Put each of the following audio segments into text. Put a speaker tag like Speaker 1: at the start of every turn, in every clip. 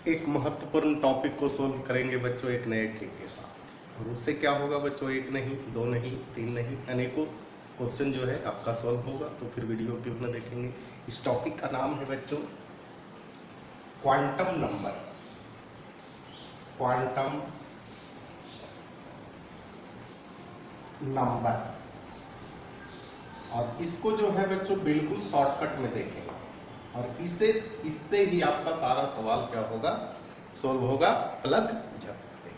Speaker 1: एक महत्वपूर्ण टॉपिक को सोल्व करेंगे बच्चों एक नए ट्रिक के साथ। और उससे क्या होगा बच्चों, एक नहीं, दो नहीं, तीन नहीं, अनेकों क्वेश्चन जो है आपका सॉल्व होगा। तो फिर वीडियो क्यों ना देखेंगे। इस टॉपिक का नाम है बच्चों क्वांटम नंबर। क्वांटम नंबर, और इसको जो है बच्चों बिल्कुल शॉर्टकट में देखेंगे और इससे ही आपका सारा सवाल क्या होगा, सोल्व होगा प्लग झपकते।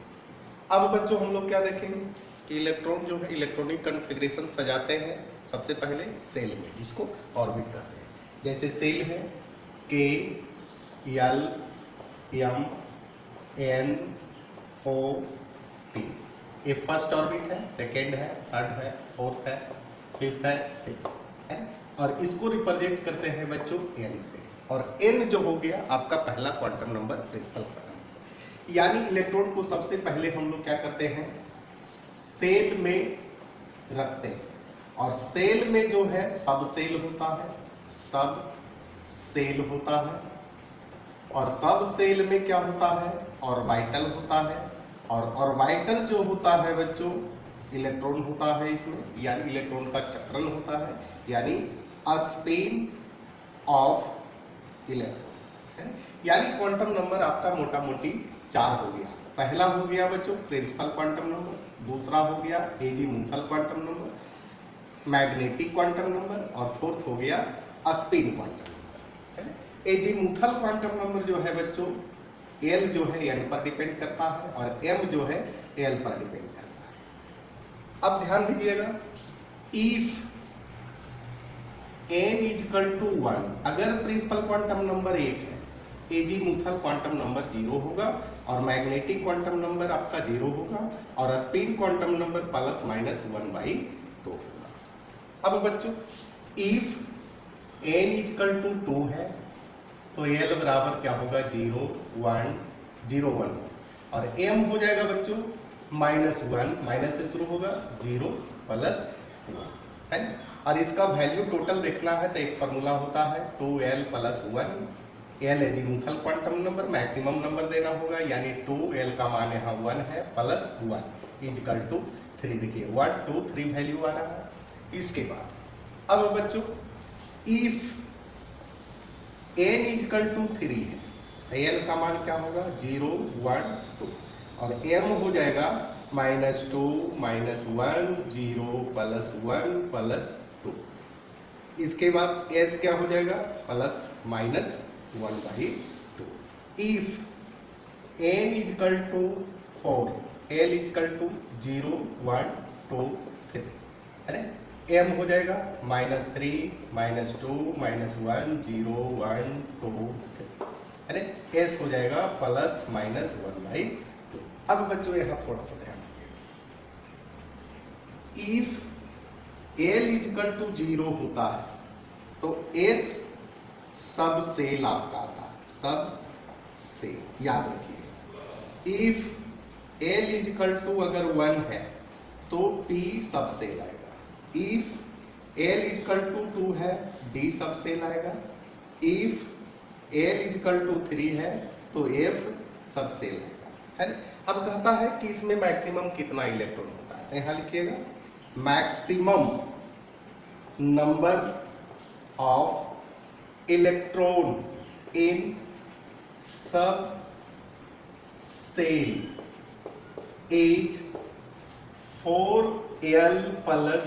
Speaker 1: अब बच्चों हम लोग क्या देखेंगे कि इलेक्ट्रॉन जो है इलेक्ट्रॉनिक कॉन्फ़िगरेशन सजाते हैं सबसे पहले सेल में, जिसको ऑर्बिट कहते हैं। जैसे सेल है के, एल, एम, एन, ओ, पी। ये फर्स्ट ऑर्बिट है, सेकेंड है, थर्ड है, फोर्थ है, फिफ्थ है, सिक्स्थ है। और इसको रिप्रेजेंट करते हैं बच्चों एन से। और एन जो हो गया आपका पहला quantum number, principal quantum number. यानी इलेक्ट्रॉन को सबसे पहले हम लोग क्या करते हैं, सेल में रखते हैं। और सेल में जो है सब सेल होता है, सब सेल होता है। और सब सेल में क्या होता है, ऑर्बिटल होता है। और ऑर्बिटल जो होता है बच्चों इलेक्ट्रॉन होता है इसमें, यानी इलेक्ट्रॉन का चक्रण होता है, यानी स्पिन ऑफ इलेक्ट्रॉन। यानी क्वांटम नंबर आपका मोटा मोटी 4 हो गया। पहला हो गया बच्चों प्रिंसिपल क्वांटम नंबर, दूसरा हो गया azimuthal quantum number, magnetic quantum number, और फोर्थ हो गया spin quantum number. Azimuthal quantum number जो है बच्चों एल जो है एन पर डिपेंड करता है और एम जो है एल पर डिपेंड करता है। अब ध्यान दीजिएगा, इफ n इजकल टू 1, अगर प्रिंसिपल क्वांटम नंबर 1 है, एजीमुथल क्वांटम नंबर 0 होगा और मैग्नेटिक क्वांटम नंबर आपका 0 होगा और spin quantum number plus minus 1/2 होगा। अब बच्चों इफ n इजकल टू 2 है तो l बराबर क्या होगा, 0 1 0 1 और m हो जाएगा बच्चों -1, माइनस से शुरू होगा, 0 प्लस 1 है। और इसका वैल्यू टोटल देखना है तो एक फार्मूला होता है 2l plus 1। l azimuthal quantum number, maximum number देना होगा, यानी 2l का मान यहाँ 1 है प्लस 1 इजकल टू 3। देखिए 1 2 3 वैल्यू आ रहा है। इसके बाद अब बच्चों इफ n इजकल टू 3 है, l का मान क्या होगा, 0 1 2 और m हो जाएगा -2 -1 0 प्लस 1 प्लस 2। इसके बाद s क्या हो जाएगा, plus minus 1/2। If n is equal to 4, l is equal to 0 1 2 3 है, m हो जाएगा -3 -2 -1 0 1 2 3 है, s हो जाएगा प्लस माइनस 1/2। अब बच्चों यहाँ थोड़ा सा ध्यान दीजिएगा, इफ l इजकल टू 0 होता है तो s सब सेल आपका आता है, सब सेल याद रखिए। इफ l इजकल टू अगर 1 है तो p सब सेल आएगा। इफ l इजकल टू 2 है d सब सेल आएगा। इफ l इजकल टू 3 है तो f सब सेल आएगा। है, अब कहता है कि इसमें मैक्सिमम कितना इलेक्ट्रॉन होता है, तो यहाँ लिखिएगा maximum number of electron in सब cell is 4l plus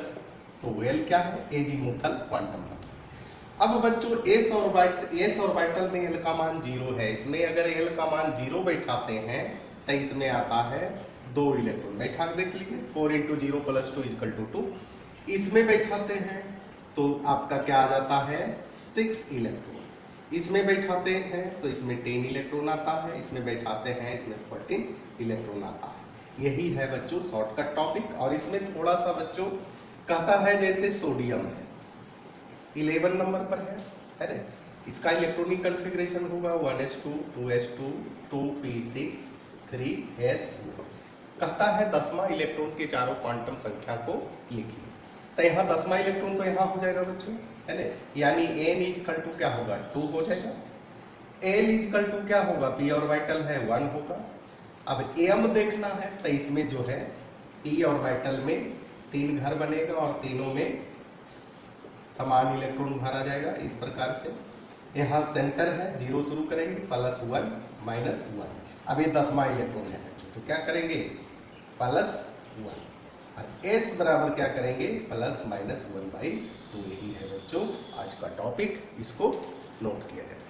Speaker 1: 2l क्या है, एजीमुथल क्वांटम नंबर। अब बच्चों s ऑर्बिटल में l का मान 0 है, इसमें अगर l का मान 0 बैठाते हैं तो इसमें आता है 2 इलेक्ट्रॉन। बैठा के देख लीजिए, 4 × 0 + 2 = 2। इसमें बैठाते हैं तो आपका क्या आ जाता है, 6 इलेक्ट्रॉन। इसमें बैठाते हैं तो इसमें 10 इलेक्ट्रॉन आता है, इसमें बैठाते हैं इसमें 14 इलेक्ट्रॉन आता है। यही है बच्चों शॉर्टकट टॉपिक। और इसमें थोड़ा सा बच्चों कहता है जैसे सोडियम है 11 नंबर पर है ना, इसका इलेक्ट्रॉनिक कॉन्फ़िगरेशन होगा 1s2 2s2 2p6 3s2। कहता है 10वां इलेक्ट्रॉन के चारों क्वांटम संख्या को लिखिए। तो यहाँ 10वां इलेक्ट्रॉन तो यहाँ हो जाएगा बच्चों, है ना, यानी n इजकल टू क्या होगा, 2 हो जाएगा। एल इजिकल टू क्या होगा, पी ऑर्बिटल है 1 होगा। अब एम देखना है तो इसमें जो है पी ऑर्बिटल में 3 घर बनेगा और तीनों में समान इलेक्ट्रॉन भरा जाएगा इस प्रकार से। यहाँ सेंटर है, 0 शुरू करेंगे, +1 -1। अब ये 10वां इलेक्ट्रॉन है बच्चों, तो क्या करेंगे +1 और एस बराबर क्या करेंगे +-1/2। यही है बच्चों आज का टॉपिक, इसको नोट किया जाए।